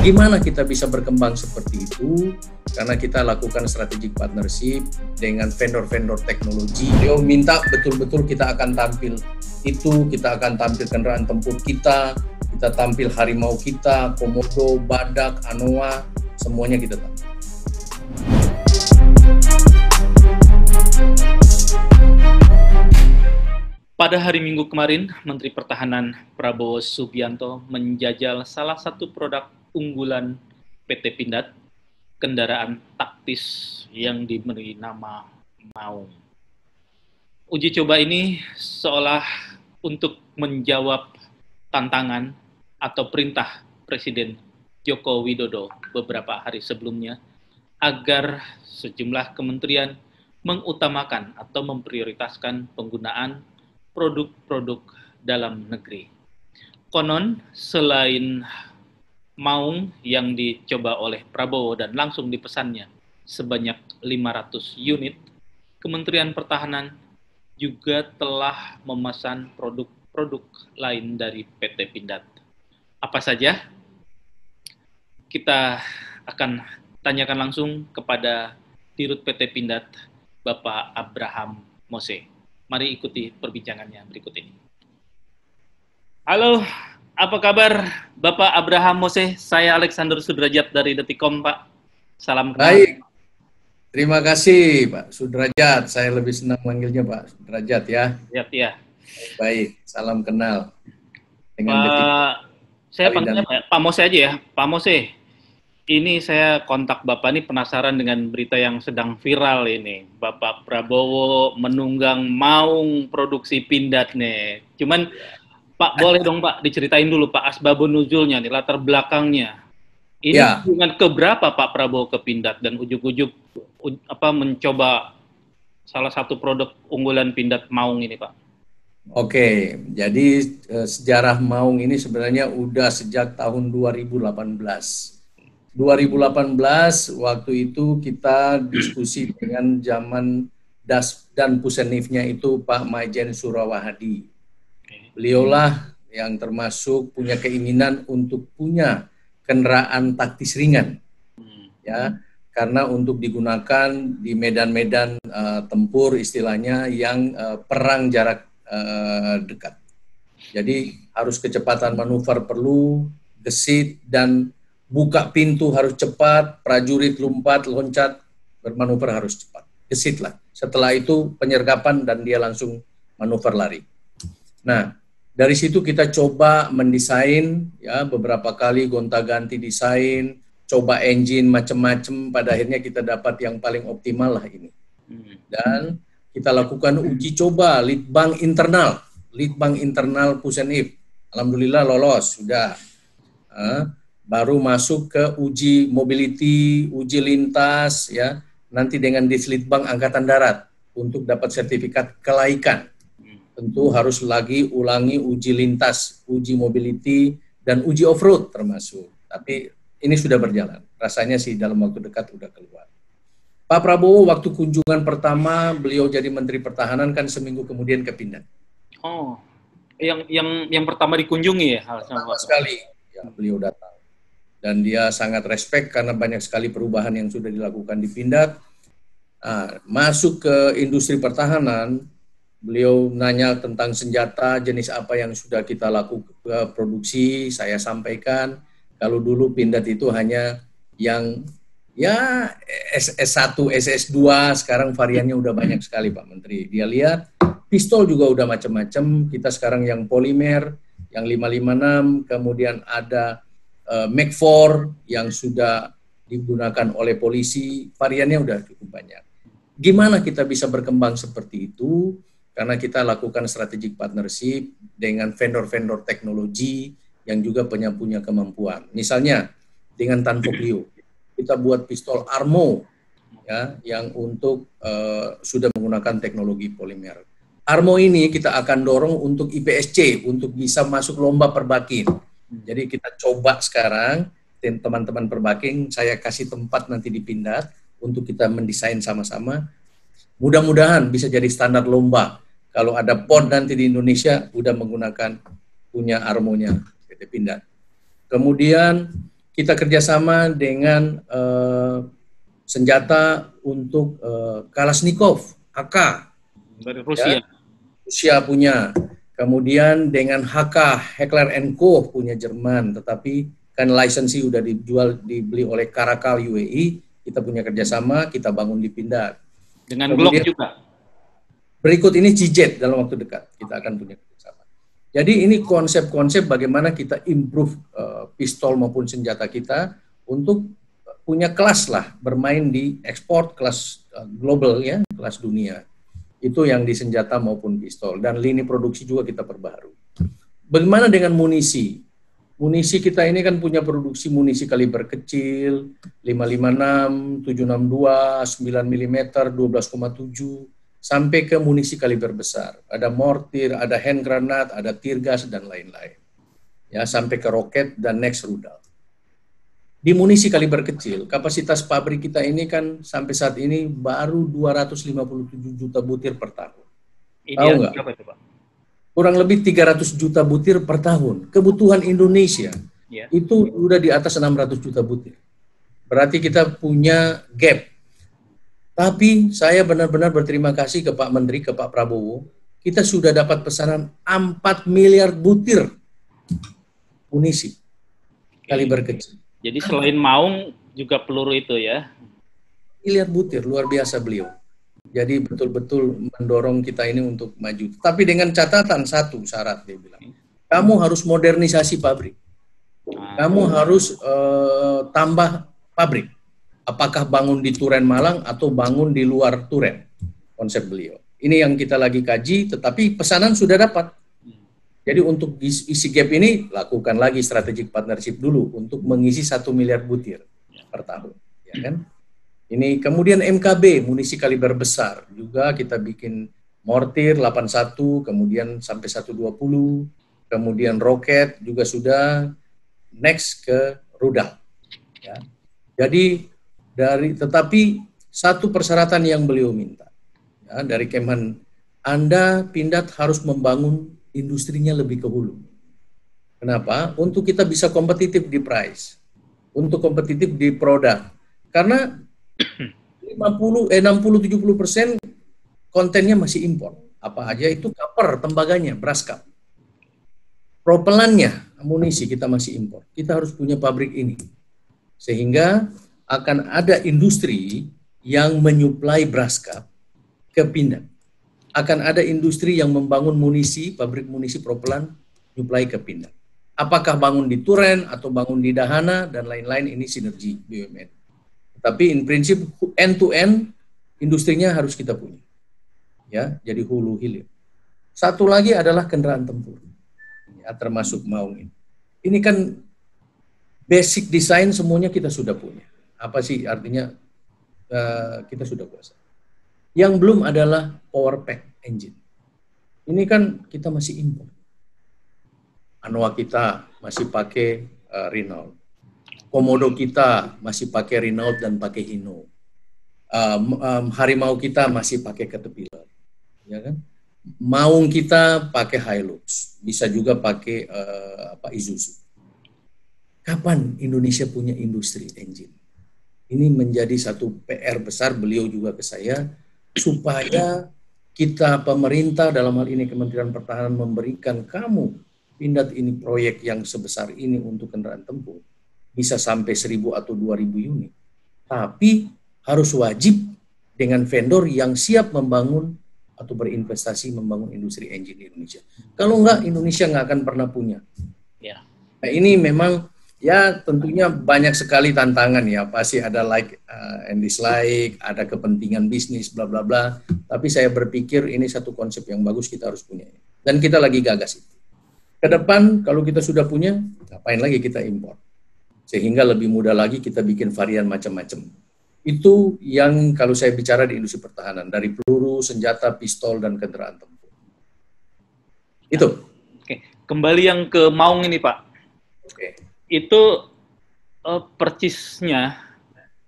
Gimana kita bisa berkembang seperti itu? Karena kita lakukan strategic partnership dengan vendor-vendor teknologi. Dia minta betul-betul kita akan tampil itu, kita akan tampil kendaraan tempur kita tampil harimau kita, komodo, badak, anoa, semuanya kita tampil. Pada hari Minggu kemarin, Menteri Pertahanan Prabowo Subianto menjajal salah satu produk unggulan PT Pindad, kendaraan taktis yang diberi nama Maung. Uji coba ini seolah untuk menjawab tantangan atau perintah Presiden Joko Widodo beberapa hari sebelumnya agar sejumlah kementerian mengutamakan atau memprioritaskan penggunaan produk-produk dalam negeri. Konon, selain Maung yang dicoba oleh Prabowo dan langsung dipesannya sebanyak 500 unit, Kementerian Pertahanan juga telah memesan produk-produk lain dari PT Pindad. Apa saja? Kita akan tanyakan langsung kepada Dirut PT Pindad, Bapak Abraham Mose. Mari ikuti perbincangannya berikut ini. Halo, apa kabar Bapak Abraham Mose? Saya Alexander Sudrajat dari Detikcom, Pak. Salam kenal. Baik, terima kasih Pak Sudrajat. Saya lebih senang manggilnya Pak Sudrajat ya. Ya. Baik, salam kenal. Dengan Pak, saya panggilnya Pak Mose aja ya. Pak Mose, ini saya kontak Bapak ini penasaran dengan berita yang sedang viral ini. Bapak Prabowo menunggang Maung produksi Pindad nih. Cuman Pak, boleh dong Pak diceritain dulu Pak asbabun nuzulnya nih, latar belakangnya. Ini hubungan keberapa Pak Prabowo ke Pindad dan ujuk-ujuk mencoba salah satu produk unggulan Pindad Maung ini Pak? Oke, jadi sejarah Maung ini sebenarnya udah sejak tahun 2018. 2018 waktu itu kita diskusi dengan zaman dan Pusenifnya itu Pak Maijen Surawahadi. Beliaulah yang termasuk punya keinginan untuk punya kendaraan taktis ringan, ya, karena untuk digunakan di medan-medan tempur istilahnya yang perang jarak dekat. Jadi harus kecepatan manuver perlu, gesit dan buka pintu harus cepat, prajurit lompat, loncat, bermanuver harus cepat, gesit lah. Setelah itu penyergapan dan dia langsung manuver lari. Nah, dari situ kita coba mendesain, ya beberapa kali gonta-ganti desain, coba engine macam-macam, pada akhirnya kita dapat yang paling optimal lah ini. Dan kita lakukan uji coba litbang internal Pusenif. Alhamdulillah lolos sudah. Baru masuk ke uji mobility, uji lintas, ya nanti dengan Dislitbang Angkatan Darat untuk dapat sertifikat kelaikan. Tentu harus lagi ulangi uji lintas, uji mobility, dan uji off-road termasuk. Tapi ini sudah berjalan. Rasanya sih dalam waktu dekat sudah keluar. Pak Prabowo waktu kunjungan pertama, beliau jadi Menteri Pertahanan kan seminggu kemudian ke Pindad. Oh, yang pertama dikunjungi ya? Pertama sekali ya, beliau datang. Dan dia sangat respect karena banyak sekali perubahan yang sudah dilakukan di Pindad. Masuk ke industri pertahanan, beliau nanya tentang senjata, jenis apa yang sudah kita lakukan produksi, saya sampaikan. Kalau dulu Pindad itu hanya yang ya SS1, SS2, sekarang variannya udah banyak sekali Pak Menteri. Dia lihat pistol juga udah macam-macam, kita sekarang yang polimer, yang 556, kemudian ada Mac 4 yang sudah digunakan oleh polisi, variannya udah cukup banyak. Gimana kita bisa berkembang seperti itu? Karena kita lakukan strategic partnership dengan vendor-vendor teknologi yang juga punya kemampuan. Misalnya dengan Tanfoglio, kita buat pistol Armo, ya, yang untuk sudah menggunakan teknologi polimer. Armo ini kita akan dorong untuk IPSC untuk bisa masuk lomba perbakin. Jadi kita coba sekarang teman-teman perbakin, saya kasih tempat nanti di Pindad untuk kita mendesain sama-sama. Mudah-mudahan bisa jadi standar lomba. Kalau ada PON nanti di Indonesia udah menggunakan punya Armonya PT Pindad. Kemudian kita kerjasama dengan senjata untuk Kalashnikov, AK dari Rusia. Ya, Rusia punya. Kemudian dengan HK, Heckler & Co punya Jerman, tetapi kan lisensi udah dibeli oleh Karakal UAE, kita punya kerjasama, kita bangun di Pindad. Dengan Glock juga. Berikut ini CJ dalam waktu dekat, kita akan punya kerjasama. Jadi ini konsep-konsep bagaimana kita improve pistol maupun senjata kita untuk punya kelas lah, bermain di ekspor kelas global ya, kelas dunia. Itu yang di senjata maupun pistol. Dan lini produksi juga kita perbaharui. Bagaimana dengan munisi? Munisi kita ini kan punya produksi munisi kaliber kecil, 556, 762, 9 mm, 12,7, sampai ke munisi kaliber besar. Ada mortir, ada hand granat, ada tear gas, dan lain-lain. Ya, sampai ke roket dan next rudal. Di munisi kaliber kecil, kapasitas pabrik kita ini kan sampai saat ini baru 257 juta butir per tahun. Tahu nggak? Kurang lebih 300 juta butir per tahun. Kebutuhan Indonesia itu udah di atas 600 juta butir. Berarti kita punya gap. Tapi saya benar-benar berterima kasih ke Pak Menteri, ke Pak Prabowo. Kita sudah dapat pesanan 4 miliar butir munisi kaliber kecil. Jadi selain Maung juga peluru itu ya? Miliar butir, luar biasa beliau. Jadi betul-betul mendorong kita ini untuk maju. Tapi dengan catatan satu syarat dia bilang, kamu harus modernisasi pabrik. Kamu harus tambah pabrik. Apakah bangun di Turen Malang atau bangun di luar Turen? Konsep beliau. Ini yang kita lagi kaji, tetapi pesanan sudah dapat. Jadi untuk isi gap ini, lakukan lagi strategic partnership dulu untuk mengisi 1 miliar butir per tahun. Ya kan? Ini kemudian MKB, munisi kaliber besar. Juga kita bikin mortir 81, kemudian sampai 120, kemudian roket juga sudah, next ke rudal. Ya. Jadi, tetapi satu persyaratan yang beliau minta, ya, dari Kemhan, Anda Pindad harus membangun industrinya lebih ke hulu. Kenapa? Untuk kita bisa kompetitif di price, untuk kompetitif di produk. Karena 60-70% kontennya masih impor. Apa aja itu copper, tembaganya, beras kap. Propelannya, amunisi kita masih impor. Kita harus punya pabrik ini. Sehingga akan ada industri yang menyuplai beras kap ke Pindad. Akan ada industri yang membangun munisi, pabrik munisi propelan, nyuplai ke Pindad. Apakah bangun di Turen atau bangun di Dahana dan lain-lain, ini sinergi BUMN. Tapi in prinsip end-to-end industrinya harus kita punya. Ya, jadi hulu hilir. Satu lagi adalah kendaraan tempur. Ya, termasuk Maung ini. Ini kan basic design semuanya kita sudah punya. Apa sih artinya kita sudah kuasa. Yang belum adalah power pack engine. Ini kan kita masih impor. Anoa kita masih pakai Renault. Komodo kita masih pakai Renault dan pakai Hino. Harimau kita masih pakai Caterpillar. Ya kan? Maung kita pakai Hilux. Bisa juga pakai Isuzu. Kapan Indonesia punya industri engine? Ini menjadi satu PR besar beliau juga ke saya, supaya kita pemerintah dalam hal ini Kementerian Pertahanan memberikan kamu Pindad ini proyek yang sebesar ini untuk kendaraan tempur bisa sampai 1.000 atau 2.000 unit. Tapi harus wajib dengan vendor yang siap membangun atau berinvestasi membangun industri engine di Indonesia. Kalau enggak, Indonesia nggak akan pernah punya. Ya. Nah, ini memang ya tentunya banyak sekali tantangan ya, pasti ada like and dislike, ada kepentingan bisnis, bla bla bla. Tapi saya berpikir ini satu konsep yang bagus kita harus punya. Dan kita lagi gagas itu. Ke depan kalau kita sudah punya, ngapain lagi kita impor? Sehingga lebih mudah lagi kita bikin varian macam-macam. Itu yang kalau saya bicara di industri pertahanan, dari peluru, senjata, pistol, dan kendaraan tempur. Itu. Oke, kembali yang ke Maung ini Pak. Oke. Itu persisnya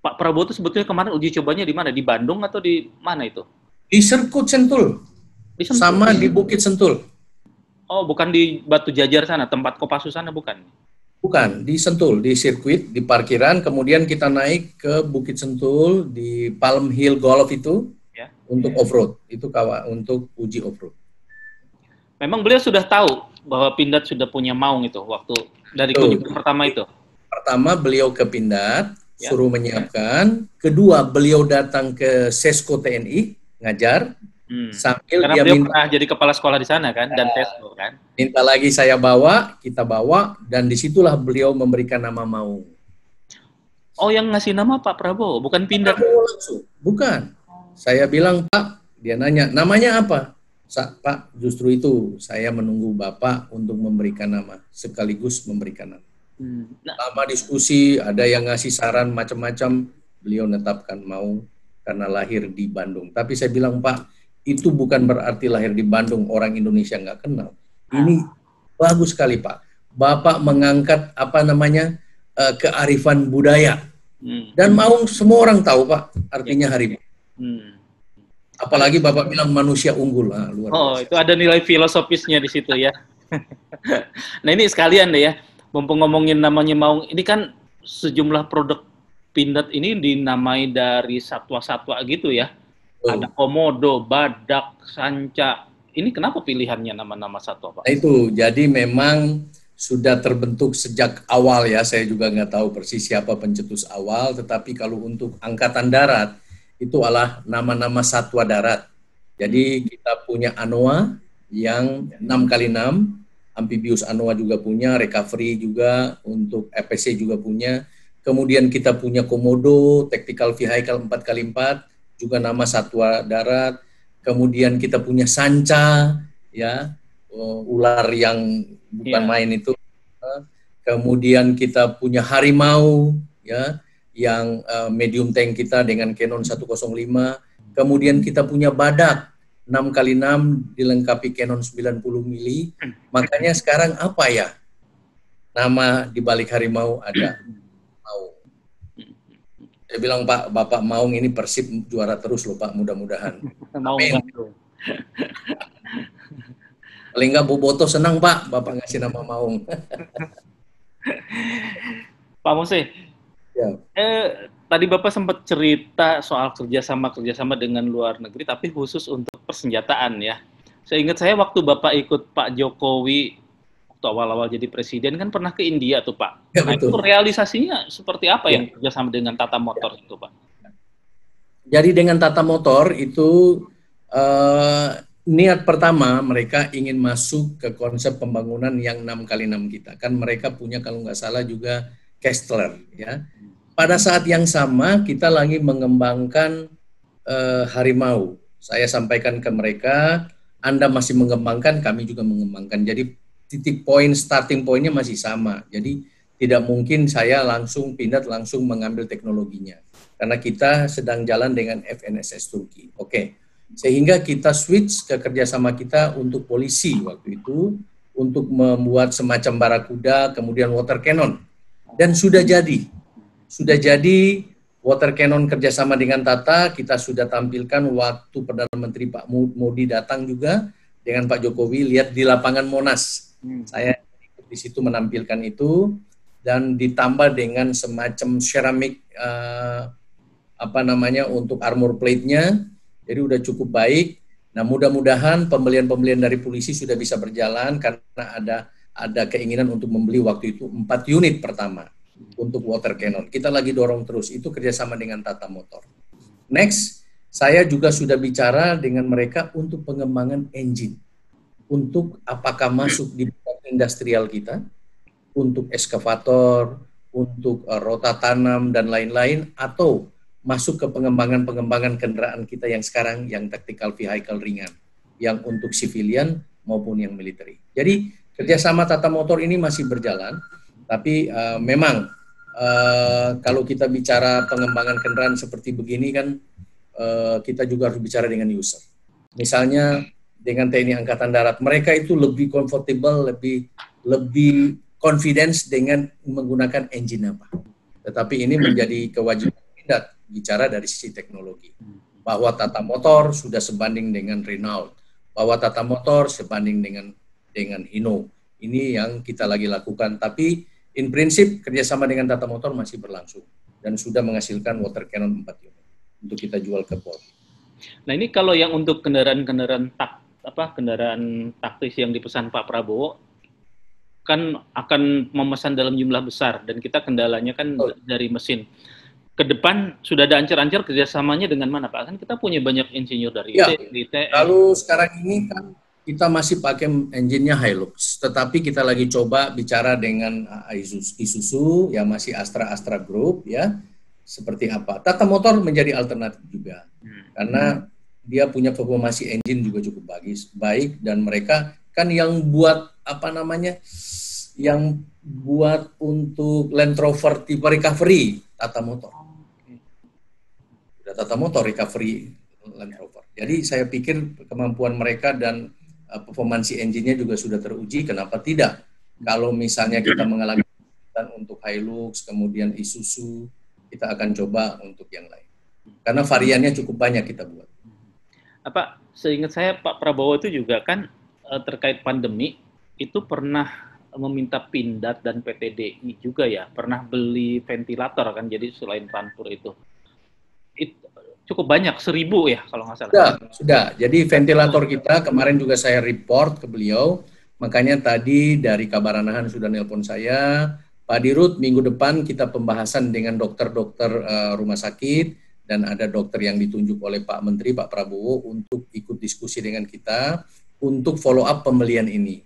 Pak Prabowo itu sebetulnya kemarin uji cobanya di mana? Di Bandung atau di mana itu? Di Serkut Sentul. Di Sentul. Sama di Bukit Sentul. Oh, bukan di Batu Jajar sana, tempat Kopassus sana, bukan? Bukan, di Sentul, di sirkuit, di parkiran, kemudian kita naik ke Bukit Sentul, di Palm Hill Golf itu, ya, untuk off-road, itu untuk uji off-road. Memang beliau sudah tahu bahwa Pindad sudah punya Maung itu, waktu dari kunjungan pertama itu? Pertama, beliau ke Pindad, suruh menyiapkan. Kedua, beliau datang ke Sesko TNI, ngajar, sambil karena dia beliau pernah jadi kepala sekolah di sana kan, dan Sesko kan. Minta lagi saya bawa, kita bawa, dan disitulah beliau memberikan nama Maung. Oh, yang ngasih nama Pak Prabowo, bukan Pindad? Langsung, bukan. Saya bilang, Pak, dia nanya, namanya apa? Pak, justru itu saya menunggu Bapak untuk memberikan nama, sekaligus memberikan nama. Lama diskusi, ada yang ngasih saran macam-macam, beliau netapkan Maung karena lahir di Bandung. Tapi saya bilang, Pak, itu bukan berarti lahir di Bandung orang Indonesia nggak kenal. Ini bagus sekali, Pak. Bapak mengangkat kearifan budaya. Dan Maung semua orang tahu, Pak, artinya harimau. Apalagi Bapak bilang manusia unggul. Luar biasa. Itu ada nilai filosofisnya di situ ya. Nah, ini sekalian deh ya. Mumpung ngomongin namanya Maung, ini kan sejumlah produk Pindad ini dinamai dari satwa-satwa gitu ya. Ada komodo, badak, sanca. Ini kenapa pilihannya nama-nama satwa, Pak? Nah itu, jadi memang sudah terbentuk sejak awal ya. Saya juga nggak tahu persis siapa pencetus awal, tetapi kalau untuk Angkatan Darat, itu adalah nama-nama satwa darat. Jadi kita punya Anoa yang 6x6, Amphibius Anoa juga punya, Recovery juga, untuk FPC juga punya. Kemudian kita punya Komodo, Tactical Vehicle 4x4, juga nama satwa darat. Kemudian kita punya Sanca, ya, ular yang bukan main itu. Kemudian kita punya Harimau, ya, yang medium tank kita dengan Canon 105. Kemudian kita punya Badak, 6x6 dilengkapi Canon 90 mili. Makanya sekarang apa ya? Nama di balik harimau ada Maung. Saya bilang, Pak, Bapak Maung ini Persib juara terus loh, Pak, mudah-mudahan. Amin. Paling nggak Boboto senang, Pak, Bapak ngasih nama Maung. Pak Mose, ya. Tadi Bapak sempat cerita soal kerjasama dengan luar negeri, tapi khusus untuk persenjataan ya. Seingat saya waktu Bapak ikut Pak Jokowi waktu awal-awal jadi presiden kan pernah ke India tuh Pak. Ya, nah betul. Itu realisasinya seperti apa yang kerjasama dengan Tata Motor itu Pak? Jadi dengan Tata Motor itu niat pertama mereka ingin masuk ke konsep pembangunan yang 6x6 kita. Kan mereka punya kalau nggak salah juga Kestler ya. Pada saat yang sama kita lagi mengembangkan harimau. Saya sampaikan ke mereka, Anda masih mengembangkan, kami juga mengembangkan. Jadi titik poin, starting pointnya masih sama. Jadi tidak mungkin saya Pindad langsung mengambil teknologinya. Karena kita sedang jalan dengan FNSS Turki. Oke. Sehingga kita switch ke kerjasama kita untuk polisi waktu itu, untuk membuat semacam barakuda, kemudian water cannon. Dan sudah jadi water cannon kerjasama dengan Tata, kita sudah tampilkan waktu Perdana Menteri Pak Modi datang juga dengan Pak Jokowi, lihat di lapangan Monas. Saya di situ menampilkan itu, dan ditambah dengan semacam ceramik untuk armor plate-nya, jadi udah cukup baik. Nah mudah-mudahan pembelian dari polisi sudah bisa berjalan, karena ada keinginan untuk membeli waktu itu 4 unit pertama untuk water cannon. Kita lagi dorong terus, itu kerjasama dengan Tata Motor. Next, saya juga sudah bicara dengan mereka untuk pengembangan engine. Untuk apakah masuk di industrial kita, untuk eskavator, untuk rota tanam, dan lain-lain, atau masuk ke pengembangan kendaraan kita yang sekarang, yang tactical vehicle ringan, yang untuk civilian maupun yang military. Jadi, kerjasama Tata Motor ini masih berjalan, tapi memang kalau kita bicara pengembangan kendaraan seperti begini kan kita juga harus bicara dengan user. Misalnya dengan TNI Angkatan Darat, mereka itu lebih comfortable, lebih confidence dengan menggunakan engine apa. Tetapi ini menjadi kewajiban kita bicara dari sisi teknologi. Bahwa Tata Motor sudah sebanding dengan Renault, bahwa Tata Motor sebanding dengan Hino. Ini yang kita lagi lakukan, tapi in prinsip kerjasama dengan Tata Motor masih berlangsung dan sudah menghasilkan water cannon 4 unit untuk kita jual ke Polri. Nah, ini kalau yang untuk kendaraan kendaraan taktis yang dipesan Pak Prabowo kan akan memesan dalam jumlah besar dan kita kendalanya kan dari mesin. Ke depan sudah ada ancar-ancar kerjasamanya dengan mana Pak? Kan kita punya banyak insinyur dari ITS. Lalu sekarang ini kan kita masih pakai engine-nya Hilux, tetapi kita lagi coba bicara dengan Isuzu, ya masih Astra Group, ya seperti apa. Tata Motor menjadi alternatif juga, karena dia punya performasi engine juga cukup baik, dan mereka kan yang buat yang buat untuk Land Rover tipe recovery Tata Motor. Sudah Tata Motor recovery Land Rover. Jadi saya pikir kemampuan mereka dan performance engine-nya juga sudah teruji, kenapa tidak? Kalau misalnya kita mengalami untuk Hilux, kemudian Isuzu, kita akan coba untuk yang lain. Karena variannya cukup banyak kita buat. Seingat saya Pak Prabowo itu juga kan terkait pandemi, itu pernah meminta Pindad dan PTDI juga ya, pernah beli ventilator kan, jadi selain Rampur itu cukup banyak, 1.000 ya kalau nggak salah. Sudah. Jadi ventilator kita kemarin juga saya report ke beliau, makanya tadi dari Kabaranahan sudah nelpon saya, Pak Dirut, minggu depan kita pembahasan dengan dokter-dokter rumah sakit, dan ada dokter yang ditunjuk oleh Pak Menteri, Pak Prabowo, untuk ikut diskusi dengan kita, untuk follow up pembelian ini.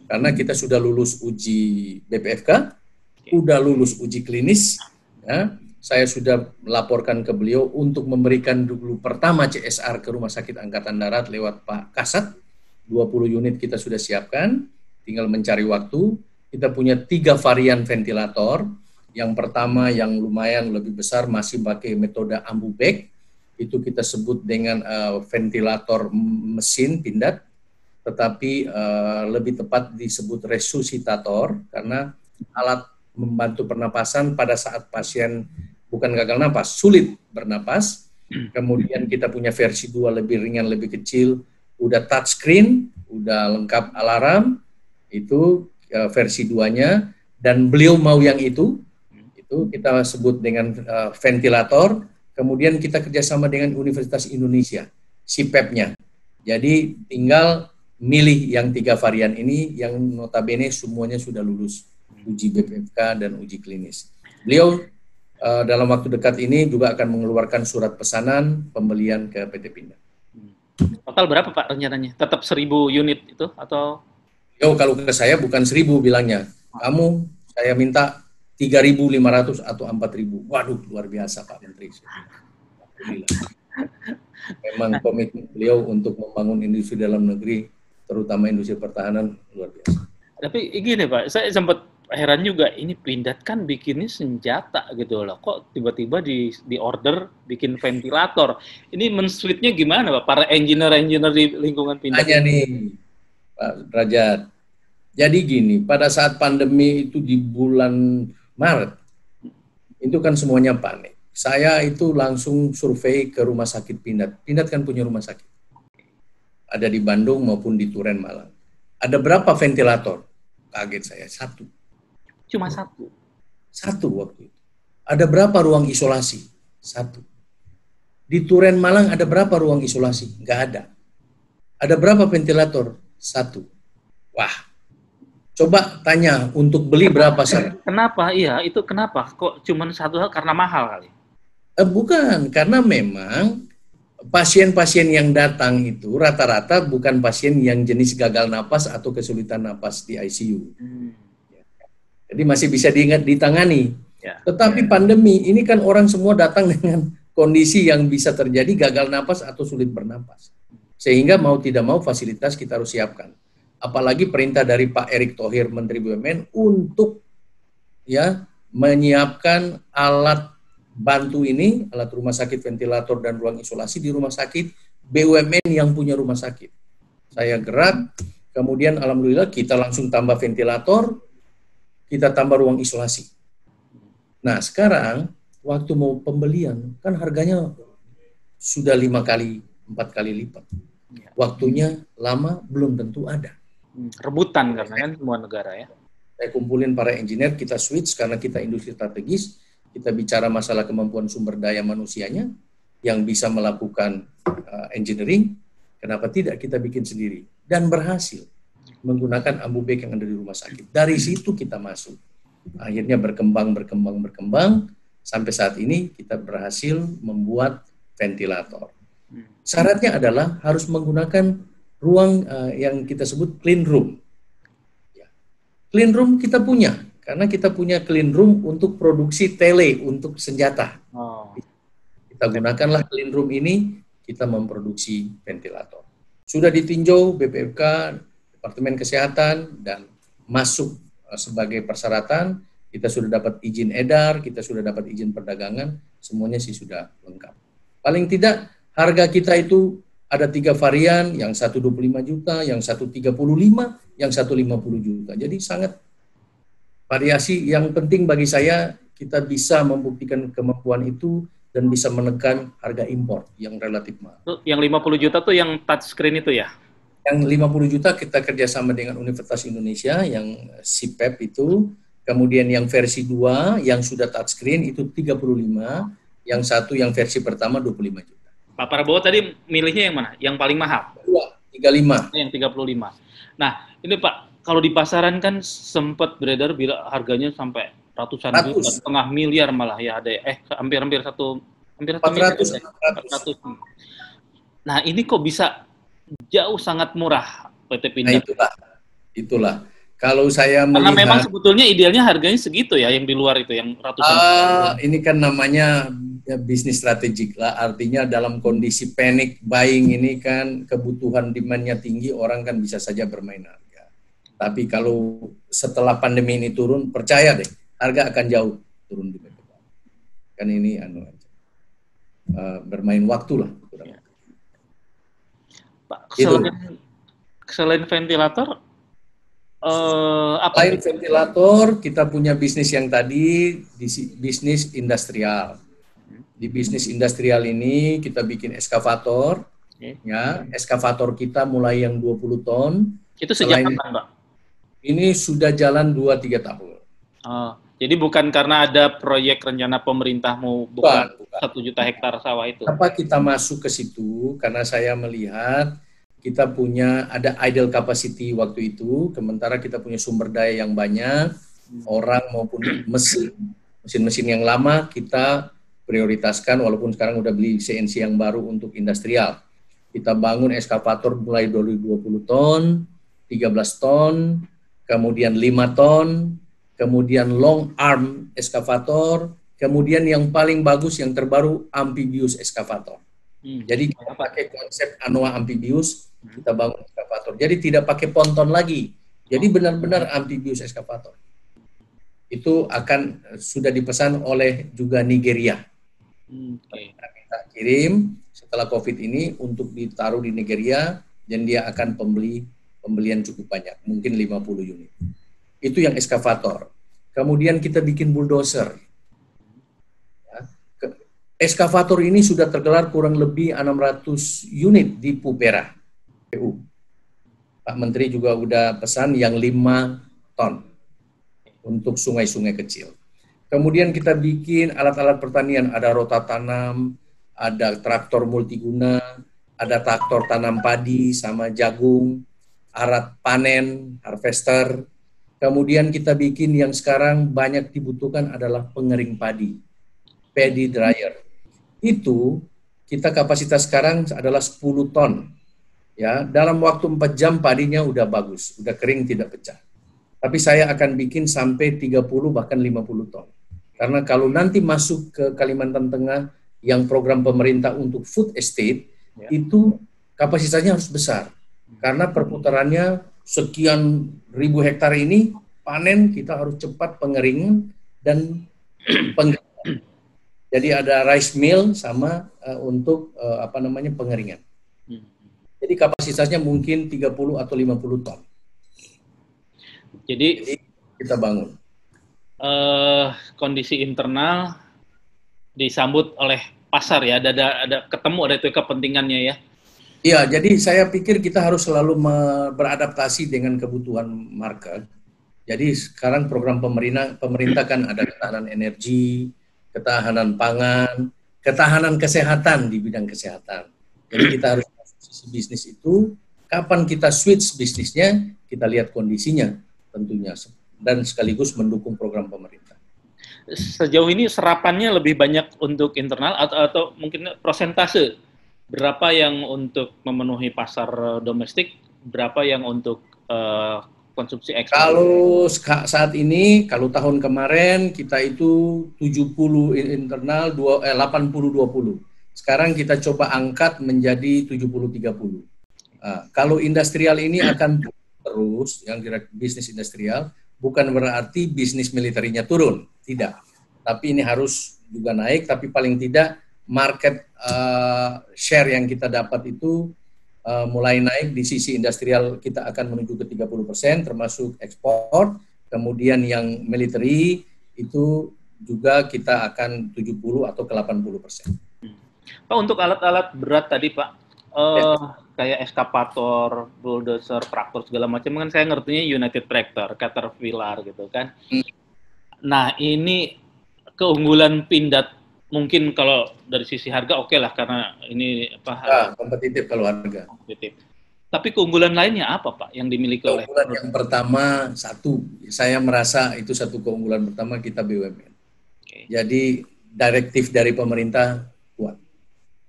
Karena kita sudah lulus uji BPFK, sudah lulus uji klinis, ya. Saya sudah melaporkan ke beliau untuk memberikan dulu pertama CSR ke Rumah Sakit Angkatan Darat lewat Pak Kasat. 20 unit kita sudah siapkan, tinggal mencari waktu. Kita punya 3 varian ventilator. Yang pertama yang lumayan lebih besar masih pakai metode Ambubek. Itu kita sebut dengan ventilator mesin Pindad, tetapi lebih tepat disebut resusitator karena alat membantu pernapasan pada saat pasien bukan gagal napas, sulit bernapas. Kemudian kita punya versi 2 lebih ringan, lebih kecil, udah touchscreen, udah lengkap alarm, itu versi 2-nya, dan beliau mau yang itu kita sebut dengan ventilator. Kemudian kita kerjasama dengan Universitas Indonesia, SIPEP-nya. Jadi tinggal milih yang 3 varian ini, yang notabene semuanya sudah lulus uji BPFK dan uji klinis. Beliau dalam waktu dekat ini juga akan mengeluarkan surat pesanan pembelian ke PT Pindad. Total berapa Pak rencananya? Tetap 1.000 unit itu atau? Kalau ke saya bukan 1.000 bilangnya. Saya minta 3.500 atau 4.000. Waduh, luar biasa Pak Menteri. Memang komitmen beliau untuk membangun industri dalam negeri, terutama industri pertahanan, luar biasa. Tapi gini Pak, saya sempat heran juga, ini Pindad kan bikinnya senjata gitu loh, kok tiba-tiba di order bikin ventilator. Ini men-switch-nya gimana Pak, para engineer di lingkungan Pindad? Tanya nih Pak Derajat, jadi gini, pada saat pandemi itu di bulan Maret, itu kan semuanya panik. Saya itu langsung survei ke rumah sakit Pindad. Pindad kan punya rumah sakit. Ada di Bandung maupun di Duren Malang. Ada berapa ventilator? Kaget saya, 1. Cuma 1? 1 waktu itu. Ada berapa ruang isolasi? 1. Di Duren Malang ada berapa ruang isolasi? Nggak ada. Ada berapa ventilator? 1. Wah, coba tanya untuk beli berapa satu? Kenapa? Iya, itu kenapa? Kok cuma 1 hal? Karena mahal kali? Bukan, karena memang pasien-pasien yang datang itu rata-rata bukan pasien yang jenis gagal napas atau kesulitan napas di ICU. Jadi masih bisa ditangani. Tetapi pandemi ini kan orang semua datang dengan kondisi yang bisa terjadi gagal napas atau sulit bernapas. Sehingga mau tidak mau fasilitas kita harus siapkan. Apalagi perintah dari Pak Erick Thohir, Menteri BUMN, untuk menyiapkan alat bantu ini, alat rumah sakit, ventilator, dan ruang isolasi di rumah sakit BUMN yang punya rumah sakit. Saya gerak, kemudian alhamdulillah kita langsung tambah ventilator, kita tambah ruang isolasi. Nah sekarang waktu mau pembelian kan harganya sudah 5 kali, 4 kali lipat. Waktunya lama belum tentu ada. Rebutan karena kan semua negara ya. Saya kumpulin para engineer, kita switch karena kita industri strategis, kita bicara masalah kemampuan sumber daya manusianya yang bisa melakukan engineering, kenapa tidak kita bikin sendiri? Dan berhasil menggunakan AmbuBek yang ada di rumah sakit. Dari situ kita masuk. Akhirnya berkembang, sampai saat ini kita berhasil membuat ventilator. Syaratnya adalah harus menggunakan ruang yang kita sebut clean room. Clean room kita punya, karena kita punya clean room untuk produksi tele, untuk senjata. Kita gunakanlah clean room ini, kita memproduksi ventilator. Sudah ditinjau BPFK, Departemen Kesehatan, dan masuk sebagai persyaratan, kita sudah dapat izin edar, kita sudah dapat izin perdagangan, semuanya sih sudah lengkap. Paling tidak, harga kita itu ada 3 varian, yang satu 25 juta, yang satu 35, yang satu 50 juta. Jadi sangat variasi. Yang penting bagi saya, kita bisa membuktikan kemampuan itu dan bisa menekan harga impor yang relatif mahal. Yang 50 juta tuh yang touchscreen itu ya? Yang 50 juta kita kerjasama dengan Universitas Indonesia, yang CPEP itu. Kemudian yang versi 2, yang sudah touchscreen itu 35, yang satu yang versi pertama 25 juta. Pak Prabowo tadi milihnya yang mana? Yang paling mahal? 35. Yang 35. Nah, ini Pak, kalau di pasaran kan sempat beredar bila harganya sampai ratusan juta, setengah miliar malah ya ada. Hampir 1 miliar. 400. Nah, ini kok bisa jauh sangat murah PT Pindad? Nah, itulah. Kalau saya melihat, karena memang sebetulnya idealnya harganya segitu ya, yang di luar itu, yang ratusan. Ini kan namanya bisnis strategik lah, artinya dalam kondisi panic buying ini kan kebutuhan demand-nya tinggi, orang kan bisa saja bermain harga. Tapi kalau setelah pandemi ini turun, percaya deh, harga akan jauh turun di BPK. Kan ini bermain waktu lah. Pak, selain ventilator, selain ventilator, kita punya bisnis yang tadi, bisnis industrial. Di bisnis industrial ini kita bikin eskavator, ya, eskavator kita mulai yang 20 ton. Itu sejak kapan, Pak? Ini sudah jalan 2-3 tahun. Jadi bukan karena ada proyek rencana pemerintah mau buka 1 juta hektar sawah itu. Kenapa kita masuk ke situ? Karena saya melihat kita punya ada idle capacity waktu itu, sementara kita punya sumber daya yang banyak, orang maupun mesin-mesin yang lama kita prioritaskan, walaupun sekarang udah beli CNC yang baru untuk industrial. Kita bangun eskavator mulai dari 20 ton, 13 ton, kemudian 5 ton, kemudian long arm eskavator, kemudian yang paling bagus, yang terbaru, amphibious eskavator. Jadi kita pakai konsep Anoa amphibious, kita bangun eskavator. Jadi tidak pakai ponton lagi, jadi benar-benar amphibious eskavator. Itu akan sudah dipesan oleh juga Nigeria. Kita kirim setelah COVID ini untuk ditaruh di Nigeria, dan dia akan pembelian cukup banyak, mungkin 50 unit. Itu yang eskavator. Kemudian kita bikin bulldozer. Eskavator ini sudah tergelar kurang lebih 600 unit di Pupera, PU. Pak Menteri juga udah pesan yang 5 ton untuk sungai-sungai kecil. Kemudian kita bikin alat-alat pertanian, ada rota tanam, ada traktor multiguna, ada traktor tanam padi sama jagung, alat panen, harvester. Kemudian kita bikin yang sekarang banyak dibutuhkan adalah pengering padi, paddy dryer. Itu kita kapasitas sekarang adalah 10 ton. Ya, dalam waktu 4 jam padinya udah bagus, udah kering, tidak pecah. Tapi saya akan bikin sampai 30 bahkan 50 ton. Karena kalau nanti masuk ke Kalimantan Tengah yang program pemerintah untuk food estate, itu kapasitasnya harus besar. Karena perputarannya sekian ribu hektar ini, panen kita harus cepat pengeringan, dan pengeringan. Jadi ada rice mill sama untuk pengeringan. Jadi kapasitasnya mungkin 30 atau 50 ton. Jadi kita bangun. Kondisi internal disambut oleh pasar ya, ada ketemu, ada itu kepentingannya ya. Iya, jadi saya pikir kita harus selalu beradaptasi dengan kebutuhan market. Jadi sekarang program pemerintah kan ada ketahanan energi, ketahanan pangan, ketahanan kesehatan di bidang kesehatan. Jadi kita harus sisi bisnis itu, kapan kita switch bisnisnya, kita lihat kondisinya tentunya, dan sekaligus mendukung program pemerintah. Sejauh ini serapannya lebih banyak untuk internal atau mungkin persentase? Berapa yang untuk memenuhi pasar domestik, berapa yang untuk konsumsi ekspor? Kalau saat ini, kalau tahun kemarin kita itu 70 internal, 80-20. Sekarang kita coba angkat menjadi 70-30. Kalau industrial ini akan terus, yang bisnis industrial, bukan berarti bisnis militernya turun, tidak. Tapi ini harus juga naik, tapi paling tidak market share yang kita dapat itu mulai naik. Di sisi industrial kita akan menuju ke 30%, termasuk ekspor. Kemudian yang military itu juga kita akan 70 atau ke 80%. Pak, untuk alat-alat berat tadi Pak, kayak eskavator, bulldozer, traktor segala macam kan saya ngertinya United Tractor, Caterpillar gitu kan. Nah ini keunggulan Pindad mungkin kalau dari sisi harga oke lah, karena ini kompetitif kalau harga. Kompetitif. Tapi keunggulan lainnya apa Pak yang dimiliki oleh? Keunggulan yang pertama, saya merasa itu satu keunggulan pertama kita BUMN. Jadi direktif dari pemerintah kuat,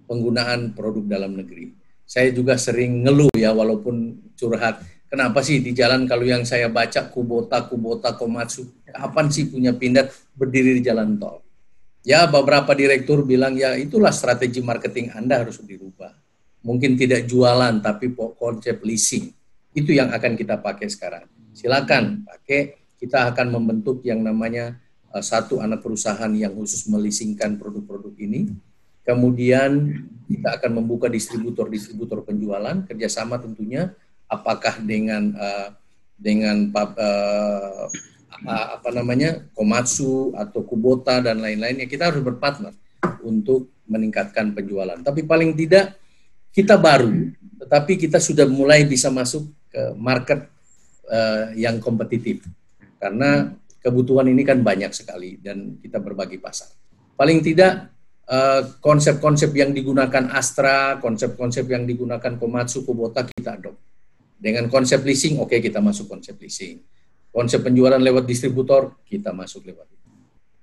penggunaan produk dalam negeri. Saya juga sering ngeluh ya, walaupun curhat. Kenapa sih di jalan kalau yang saya baca Kubota, Komatsu, kapan sih punya Pindad berdiri di jalan tol? Ya, beberapa direktur bilang, ya itulah strategi marketing Anda harus dirubah. Mungkin tidak jualan, tapi konsep leasing. Itu yang akan kita pakai sekarang. Silakan pakai, kita akan membentuk yang namanya satu anak perusahaan yang khusus melisingkan produk-produk ini. Kemudian kita akan membuka distributor penjualan, kerjasama tentunya, apakah dengan Komatsu atau Kubota dan lain-lainnya. Kita harus berpartner untuk meningkatkan penjualan. Tapi paling tidak kita baru, tetapi kita sudah mulai bisa masuk ke market yang kompetitif. Karena kebutuhan ini kan banyak sekali dan kita berbagi pasar. Paling tidak konsep-konsep yang digunakan Astra, konsep-konsep yang digunakan Komatsu, Kubota kita adopt. Dengan konsep leasing, oke, kita masuk konsep leasing. Konsep penjualan lewat distributor, kita masuk lewat itu.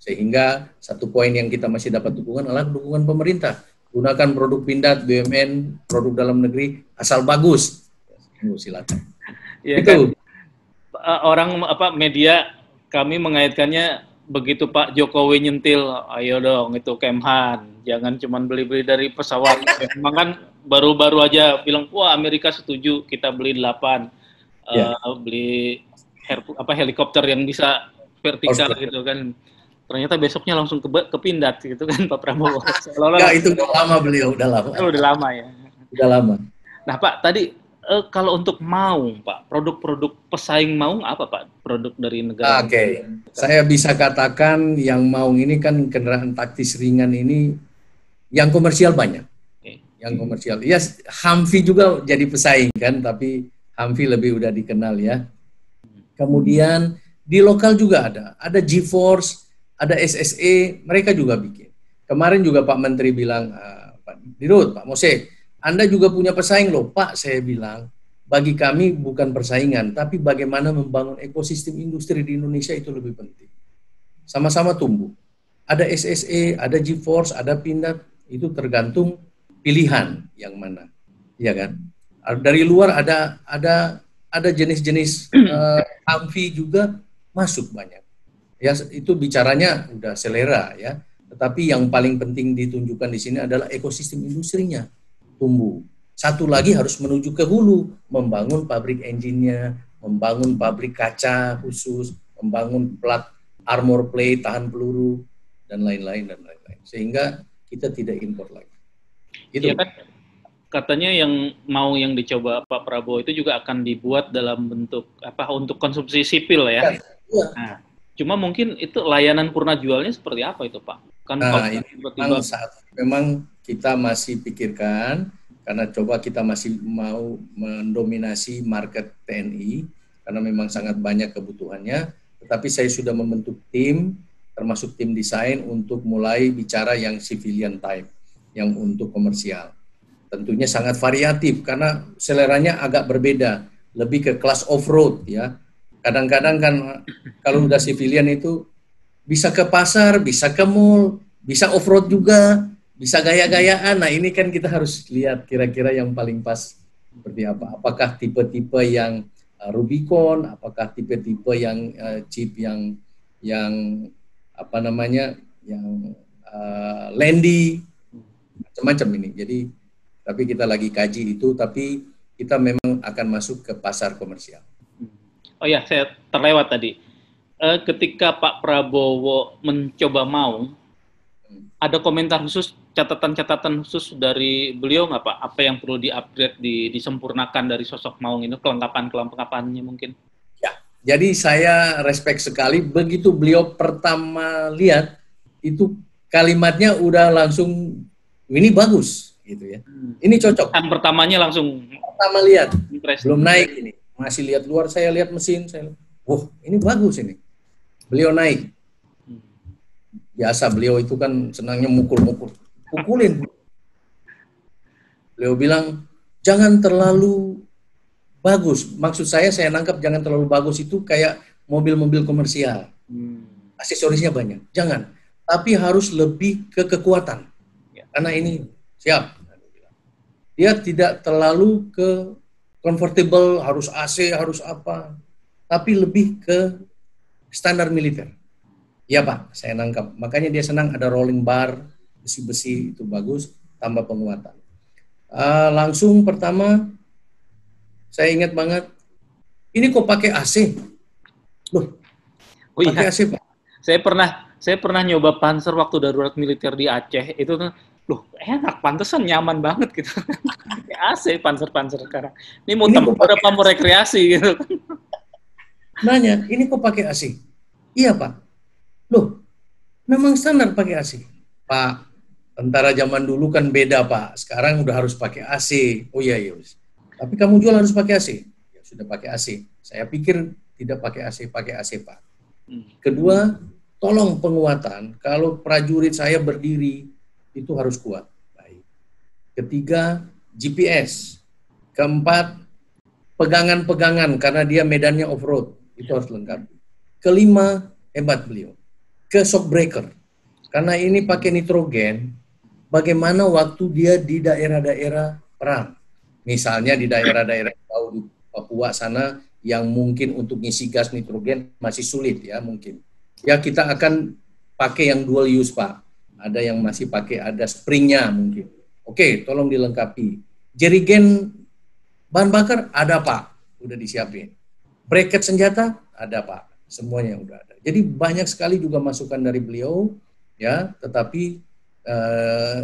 Sehingga satu poin yang kita masih dapat dukungan adalah dukungan pemerintah. Gunakan produk Pindad, BUMN, produk dalam negeri, asal bagus. Silakan. Ya, itu. Kan, orang media kami mengaitkannya begitu Pak Jokowi nyentil, ayo dong itu Kemhan, jangan cuma beli-beli dari pesawat. Memang kan baru-baru aja bilang, wah Amerika setuju kita beli 8, beli helikopter yang bisa vertikal gitu kan. Ternyata besoknya langsung ke Pindad gitu kan Pak Prabowo. Ya, itu udah lama beliau, udah lama. Udah lama ya. Udah lama. Nah Pak, tadi kalau untuk Maung Pak, produk-produk pesaing Maung apa Pak? Produk dari negara. Oke. Saya bisa katakan yang Maung ini kan kendaraan taktis ringan ini yang komersial banyak. Yang komersial. Ya, Humvee juga jadi pesaing kan, tapi Humvee lebih udah dikenal ya. Kemudian di lokal juga ada GeForce, ada SSE, mereka juga bikin. Kemarin juga Pak Menteri bilang, Pak Dirut, Pak Mose, Anda juga punya pesaing loh. Pak, saya bilang, bagi kami bukan persaingan, tapi bagaimana membangun ekosistem industri di Indonesia itu lebih penting. Sama-sama tumbuh. Ada SSE, ada GeForce, ada Pindad, itu tergantung pilihan yang mana. Iya kan? Dari luar ada jenis-jenis Humvee juga masuk banyak. Ya, itu bicaranya udah selera ya. Tetapi yang paling penting ditunjukkan di sini adalah ekosistem industrinya tumbuh. Satu lagi harus menuju ke hulu, membangun pabrik engine-nya, membangun pabrik kaca khusus, membangun plat armor plate, tahan peluru, dan lain-lain. Sehingga kita tidak impor lagi. Gitu. Ya kan, katanya yang dicoba Pak Prabowo itu juga akan dibuat dalam bentuk untuk konsumsi sipil ya. Ya. Nah, cuma mungkin itu layanan purna jualnya seperti apa itu Pak? Kan ini memang kita masih pikirkan, karena kita masih mau mendominasi market TNI, karena memang sangat banyak kebutuhannya, tetapi saya sudah membentuk tim, termasuk tim desain untuk mulai bicara yang civilian type, yang untuk komersial. Tentunya sangat variatif, karena seleranya agak berbeda, lebih ke kelas off-road ya. Kadang-kadang kan kalau udah civilian itu bisa ke pasar, bisa ke mall, bisa off-road juga, bisa gaya-gayaan. Nah ini kan kita harus lihat kira-kira yang paling pas seperti apa. Apakah tipe-tipe yang Rubicon, apakah tipe-tipe yang Jeep yang Landy, macam-macam ini. Jadi tapi kita lagi kaji itu, tapi kita memang akan masuk ke pasar komersial. Oh ya, saya terlewat tadi. Ketika Pak Prabowo mencoba Maung, ada komentar khusus, catatan-catatan khusus dari beliau nggak Pak? Apa yang perlu di-upgrade, disempurnakan dari sosok Maung ini, kelengkapan-kelengkapannya mungkin? Ya, jadi saya respect sekali, begitu beliau pertama lihat, itu kalimatnya udah langsung, ini bagus, gitu ya. Ini cocok. Kan pertamanya langsung. Pertama lihat, belum naik ini. Masih lihat luar, saya lihat mesin, ini bagus ini. Beliau naik. Biasa beliau itu kan senangnya pukulin. Beliau bilang, jangan terlalu bagus. Maksud saya nangkap jangan terlalu bagus itu kayak mobil-mobil komersial. Aksesorisnya banyak. Jangan. Tapi harus lebih ke kekuatan. Karena ini, siap. Dia tidak terlalu ke comfortable, harus AC, harus apa. Tapi lebih ke standar militer. Ya Pak, saya nangkap. Makanya dia senang ada rolling bar, besi-besi itu bagus, tambah penguatan. Langsung pertama, saya ingat banget, ini kok pakai AC? Loh, pakai AC Pak? Saya pernah nyoba Panzer waktu darurat militer di Aceh, itu tuh, loh enak, pantesan nyaman banget gitu. AC Panzer sekarang. Ini mau tempur apa mau rekreasi gitu. Nanya, ini kok pakai AC? Iya Pak. Loh, memang standar pakai AC. Pak, tentara zaman dulu kan beda Pak. Sekarang udah harus pakai AC. Oh iya. Tapi kamu jual harus pakai AC. Ya sudah pakai AC. Saya pikir tidak pakai AC Pak. Kedua, tolong penguatan. Kalau prajurit saya berdiri, itu harus kuat. Baik. Ketiga, GPS. Keempat, pegangan-pegangan karena dia medannya off-road. Itu harus lengkap. Kelima, hebat beliau. Ke shock breaker. Karena ini pakai nitrogen, bagaimana waktu dia di daerah-daerah perang. Misalnya di daerah-daerah di Papua sana yang mungkin untuk ngisi gas nitrogen masih sulit ya mungkin. Ya kita akan pakai yang dual use Pak. Ada yang masih pakai ada springnya mungkin. Oke, tolong dilengkapi. Jerigen bahan bakar ada Pak, udah disiapin. Bracket senjata ada Pak, semuanya udah ada. Jadi banyak sekali juga masukan dari beliau, ya, tetapi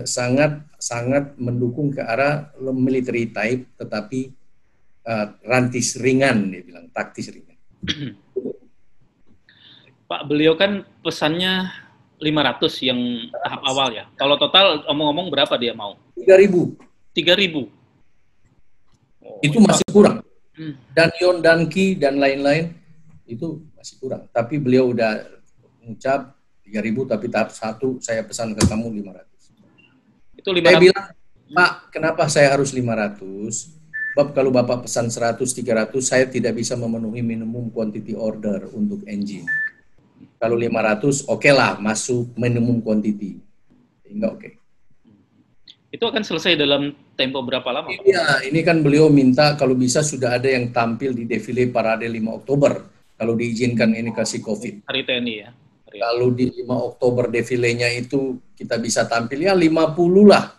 sangat mendukung ke arah military type, tetapi rantis ringan, dia bilang taktis ringan. Pak, beliau kan pesannya 500 yang tahap awal ya. Kalau total omong-omong berapa dia mau? 3.000. 3.000. Oh, itu masih kurang. Danyon, Danki dan lain-lain itu masih kurang. Tapi beliau udah mengucap 3.000, tapi tahap 1 saya pesan ke kamu 500. Itu 500. Saya bilang, Pak, kenapa saya harus 500? Sebab kalau Bapak pesan 100, 300, saya tidak bisa memenuhi minimum quantity order untuk engine. Kalau 500, oke lah, masuk minimum quantity. Sehingga oke. Itu akan selesai dalam tempo berapa lama, Pak? Iya, ini kan beliau minta kalau bisa sudah ada yang tampil di defile parade 5 Oktober. Kalau diizinkan ini kasih COVID. Hari TNI ya? Kalau di 5 Oktober defilenya itu kita bisa tampil ya 50 lah.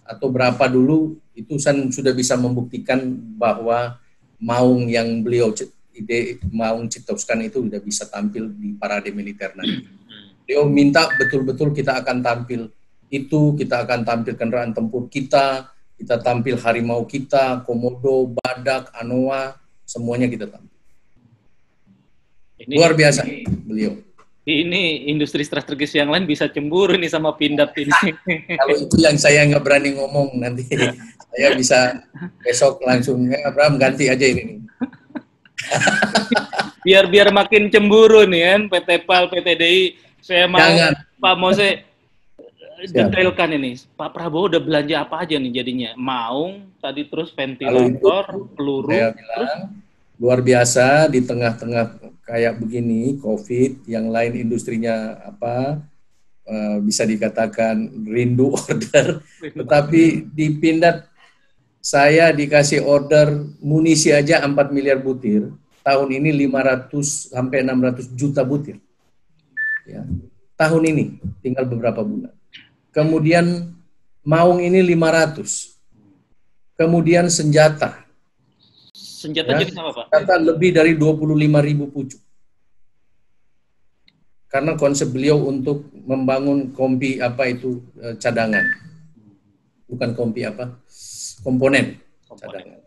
Atau berapa dulu, itu sudah bisa membuktikan bahwa Maung yang beliau ide Maung Ciptoskan itu udah bisa tampil di parade militer nanti. Beliau minta betul-betul kita akan tampil itu, kita akan tampil kendaraan tempur kita tampil harimau kita, komodo, badak, anoa, semuanya kita tampil. Luar biasa beliau. Ini industri strategis yang lain bisa cemburu nih sama Pindad ini. Kalau itu yang saya nggak berani ngomong, nanti saya bisa besok langsung, Abraham ganti aja ini. biar makin cemburu nih kan, PT PAL, PT DI. Saya mau Pak Mose detailkan ini. Pak Prabowo udah belanja apa aja nih jadinya? Maung, tadi terus ventilator, peluru. Saya bilang, luar biasa di tengah-tengah kayak begini, COVID, yang lain industrinya bisa dikatakan rindu order, tetapi di Pindad saya dikasih order munisi aja 4 miliar butir, tahun ini 500 sampai 600 juta butir. Ya. Tahun ini, tinggal beberapa bulan. Kemudian Maung ini 500. Kemudian senjata. Senjata jenis apa, Pak? Senjata lebih dari 25.000 pucuk. Karena konsep beliau untuk membangun kompi cadangan. Bukan kompi komponen cadangan.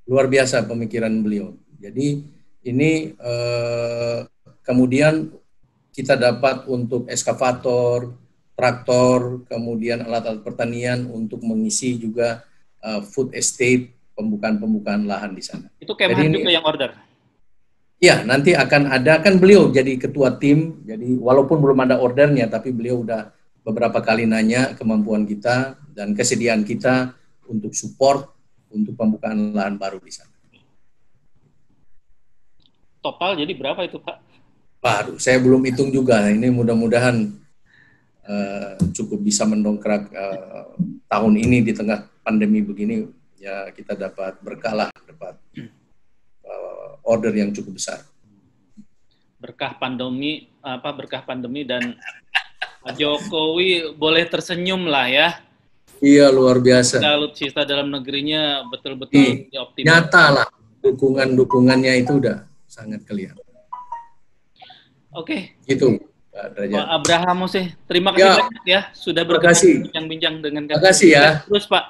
Luar biasa pemikiran beliau. Jadi ini kemudian kita dapat untuk eskavator, traktor, kemudian alat-alat pertanian untuk mengisi juga food estate, pembukaan lahan di sana. Itu Kemhan juga yang order? Ya, nanti akan ada, kan beliau jadi ketua tim, jadi walaupun belum ada ordernya, tapi beliau udah beberapa kali nanya kemampuan kita dan kesediaan kita untuk support, untuk pembukaan lahan baru di sana. Total jadi berapa itu, Pak? Waduh, saya belum hitung juga, ini mudah-mudahan cukup bisa mendongkrak tahun ini di tengah pandemi begini, ya kita dapat berkah lah, dapat order yang cukup besar. Berkah pandemi dan Pak Jokowi boleh tersenyum lah ya. Iya, luar biasa. Alutsista dalam negerinya betul-betul optimal. Nyata lah, dukungannya itu udah sangat kelihatan. Oke. Gitu. Pak Abraham Mose, terima kasih banyak ya sudah berbincang-bincang dengan kami. Terima kasih ya. Terus Pak,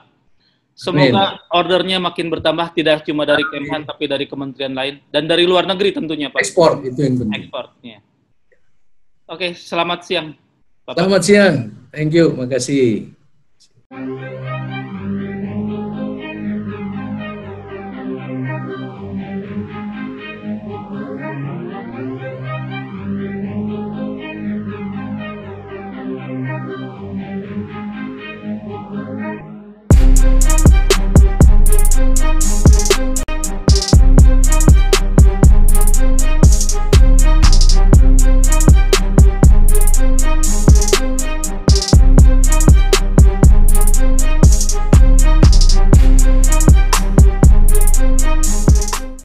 semoga ordernya makin bertambah, tidak cuma dari Kemhan tapi dari kementerian lain dan dari luar negeri tentunya Pak. Ekspor itu yang penting. Ekspornya. Oke, selamat siang. Selamat siang. Thank you, makasih.